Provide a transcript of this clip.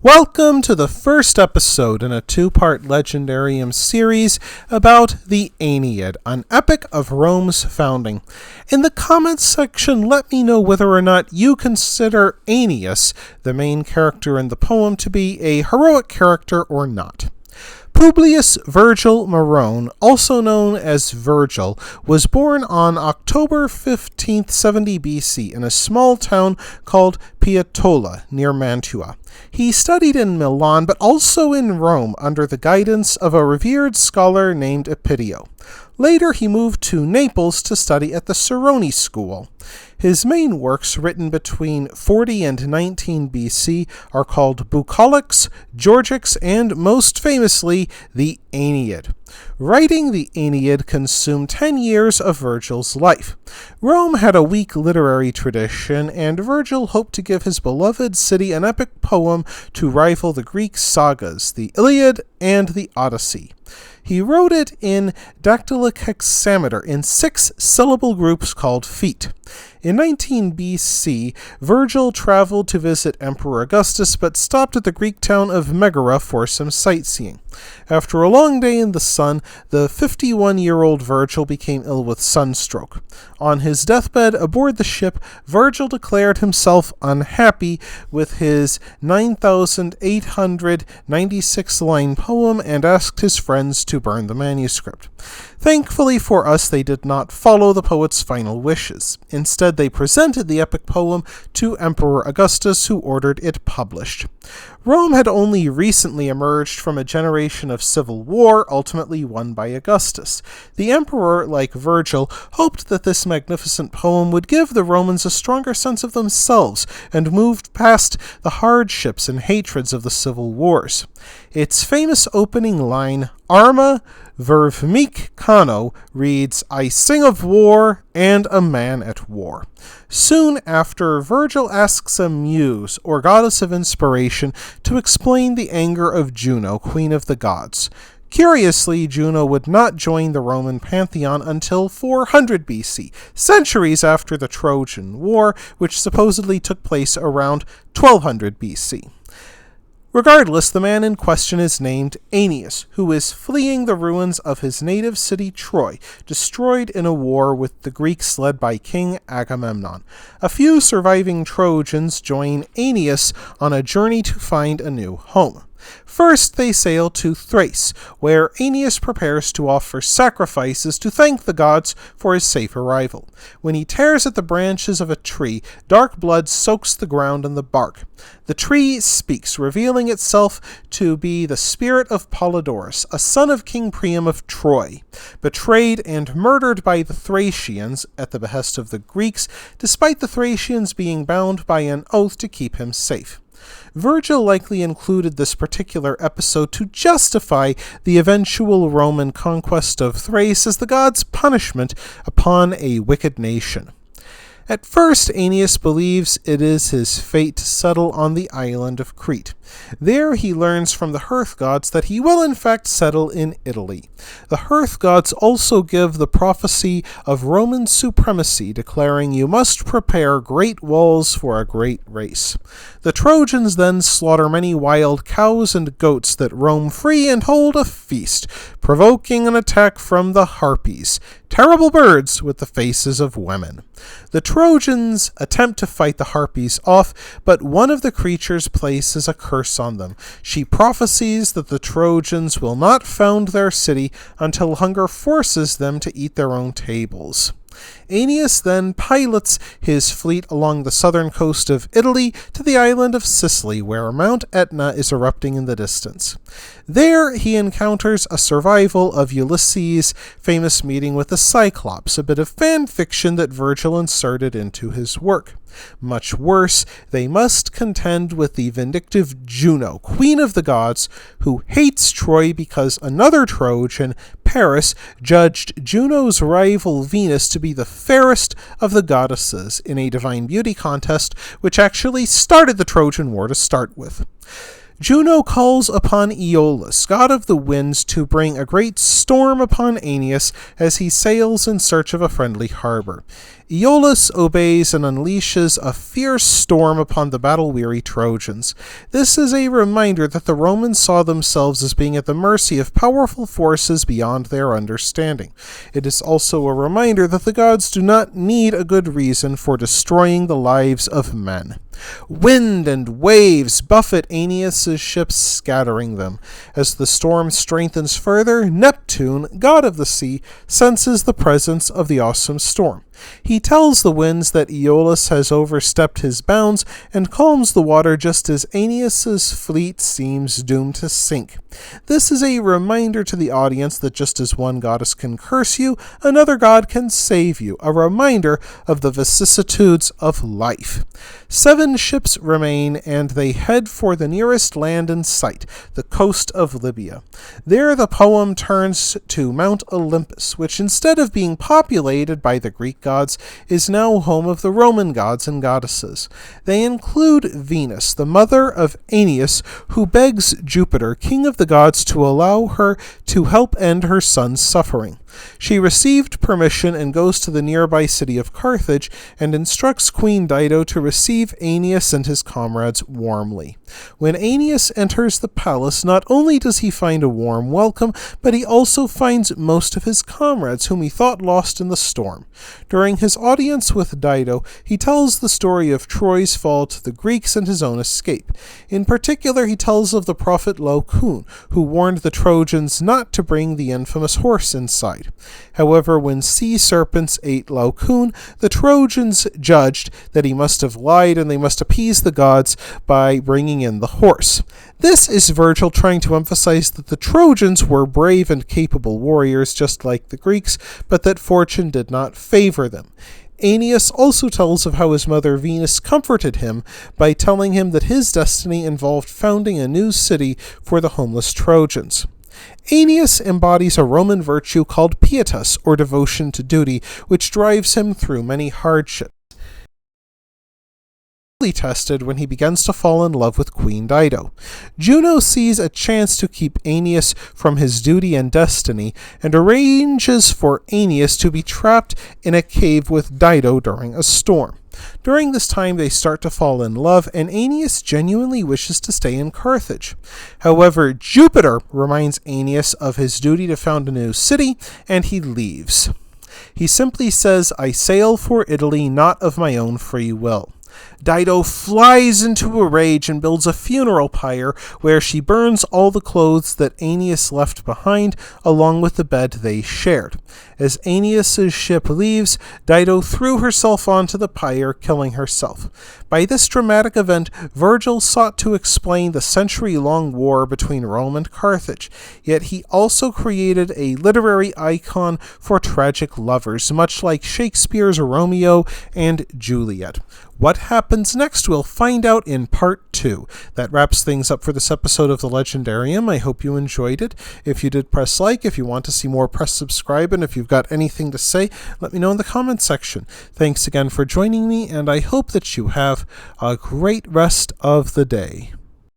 Welcome to the first episode in a two-part Legendarium series about the Aeneid, an epic of Rome's founding. In the comments section, let me know whether or not you consider Aeneas, the main character in the poem, to be a heroic character or not. Publius Virgil Marone, also known as Virgil, was born on October 15th, 70 BC in a small town called Pietola, near Mantua. He studied in Milan, but also in Rome, under the guidance of a revered scholar named Epidio. Later, he moved to Naples to study at the Ceroni school. His main works, written between 40 and 19 BC, are called Bucolics, Georgics, and most famously, the Aeneid. Writing the Aeneid consumed 10 years of Virgil's life. Rome had a weak literary tradition, and Virgil hoped to give his beloved city an epic poem to rival the Greek sagas, the Iliad and the Odyssey. He wrote it in dactylic hexameter in 6-syllable groups called feet. In 19 BC, Virgil traveled to visit Emperor Augustus, but stopped at the Greek town of Megara for some sightseeing. After a long day in the sun, the 51-year-old Virgil became ill with sunstroke. On his deathbed aboard the ship, Virgil declared himself unhappy with his 9,896-line poem and asked his friends to burn the manuscript. Thankfully for us, they did not follow the poet's final wishes. Instead, they presented the epic poem to Emperor Augustus, who ordered it published. Rome had only recently emerged from a generation of civil war, ultimately won by Augustus. The emperor, like Virgil, hoped that this magnificent poem would give the Romans a stronger sense of themselves and moved past the hardships and hatreds of the civil wars. Its famous opening line, Arma vermic cano, reads, I sing of war and a man at war. Soon after, Virgil asks a muse, or goddess of inspiration, to explain the anger of Juno, queen of the gods. Curiously, Juno would not join the Roman pantheon until 400 BC, centuries after the Trojan War, which supposedly took place around 1200 BC. Regardless, the man in question is named Aeneas, who is fleeing the ruins of his native city Troy, destroyed in a war with the Greeks led by King Agamemnon. A few surviving Trojans join Aeneas on a journey to find a new home. First, they sail to Thrace, where Aeneas prepares to offer sacrifices to thank the gods for his safe arrival. When he tears at the branches of a tree, dark blood soaks the ground and the bark. The tree speaks, revealing itself to be the spirit of Polydorus, a son of King Priam of Troy, betrayed and murdered by the Thracians at the behest of the Greeks, despite the Thracians being bound by an oath to keep him safe. Virgil likely included this particular episode to justify the eventual Roman conquest of Thrace as the gods' punishment upon a wicked nation. At first, Aeneas believes it is his fate to settle on the island of Crete. There he learns from the hearth gods that he will in fact settle in Italy. The hearth gods also give the prophecy of Roman supremacy, declaring you must prepare great walls for a great race. The Trojans then slaughter many wild cows and goats that roam free and hold a feast, provoking an attack from the Harpies, terrible birds with the faces of women. The Trojans attempt to fight the Harpies off, but one of the creatures places a curse on them. She prophesies that the Trojans will not found their city until hunger forces them to eat their own tables. Aeneas then pilots his fleet along the southern coast of Italy to the island of Sicily, where Mount Etna is erupting in the distance. There he encounters a survival of Ulysses' famous meeting with the Cyclops, a bit of fan fiction that Virgil inserted into his work. Much worse, they must contend with the vindictive Juno, queen of the gods, who hates Troy because another Trojan, Paris, judged Juno's rival Venus to be the fairest of the goddesses in a divine beauty contest, which actually started the Trojan War to start with. Juno calls upon Aeolus, god of the winds, to bring a great storm upon Aeneas as he sails in search of a friendly harbor. Aeolus obeys and unleashes a fierce storm upon the battle-weary Trojans. This is a reminder that the Romans saw themselves as being at the mercy of powerful forces beyond their understanding. It is also a reminder that the gods do not need a good reason for destroying the lives of men. Wind and waves buffet Aeneas' ships, scattering them. As the storm strengthens further, Neptune, god of the sea, senses the presence of the awesome storm. He tells the winds that Aeolus has overstepped his bounds and calms the water just as Aeneas' fleet seems doomed to sink. This is a reminder to the audience that just as one goddess can curse you, another god can save you, a reminder of the vicissitudes of life. 7 ships remain, and they head for the nearest land in sight, the coast of Libya. There the poem turns to Mount Olympus, which instead of being populated by the Greek gods, is now home of the Roman gods and goddesses. They include Venus, the mother of Aeneas, who begs Jupiter, king of the gods, to allow her to help end her son's suffering. She received permission and goes to the nearby city of Carthage and instructs Queen Dido to receive Aeneas and his comrades warmly. When Aeneas enters the palace, not only does he find a warm welcome, but he also finds most of his comrades whom he thought lost in the storm. During his audience with Dido, he tells the story of Troy's fall to the Greeks and his own escape. In particular, he tells of the prophet Laocoon, who warned the Trojans not to bring the infamous horse inside. However, when sea serpents ate Laocoon, the Trojans judged that he must have lied and they must appease the gods by bringing in the horse. This is Virgil trying to emphasize that the Trojans were brave and capable warriors just like the Greeks, but that fortune did not favor them. Aeneas also tells of how his mother Venus comforted him by telling him that his destiny involved founding a new city for the homeless Trojans. Aeneas embodies a Roman virtue called pietas, or devotion to duty, which drives him through many hardships. Tested when he begins to fall in love with Queen Dido. Juno sees a chance to keep Aeneas from his duty and destiny, and arranges for Aeneas to be trapped in a cave with Dido during a storm. During this time, they start to fall in love, and Aeneas genuinely wishes to stay in Carthage. However, Jupiter reminds Aeneas of his duty to found a new city, and he leaves. He simply says, "I sail for Italy, not of my own free will." Dido flies into a rage and builds a funeral pyre where she burns all the clothes that Aeneas left behind, along with the bed they shared. As Aeneas' ship leaves, Dido threw herself onto the pyre, killing herself. By this dramatic event, Virgil sought to explain the century-long war between Rome and Carthage, yet he also created a literary icon for tragic lovers, much like Shakespeare's Romeo and Juliet. What happens next, we'll find out in part 2. That wraps things up for this episode of The Legendarium. I hope you enjoyed it. If you did, press like. If you want to see more, press subscribe. And if you've got anything to say, let me know in the comments section. Thanks again for joining me, and I hope that you have a great rest of the day.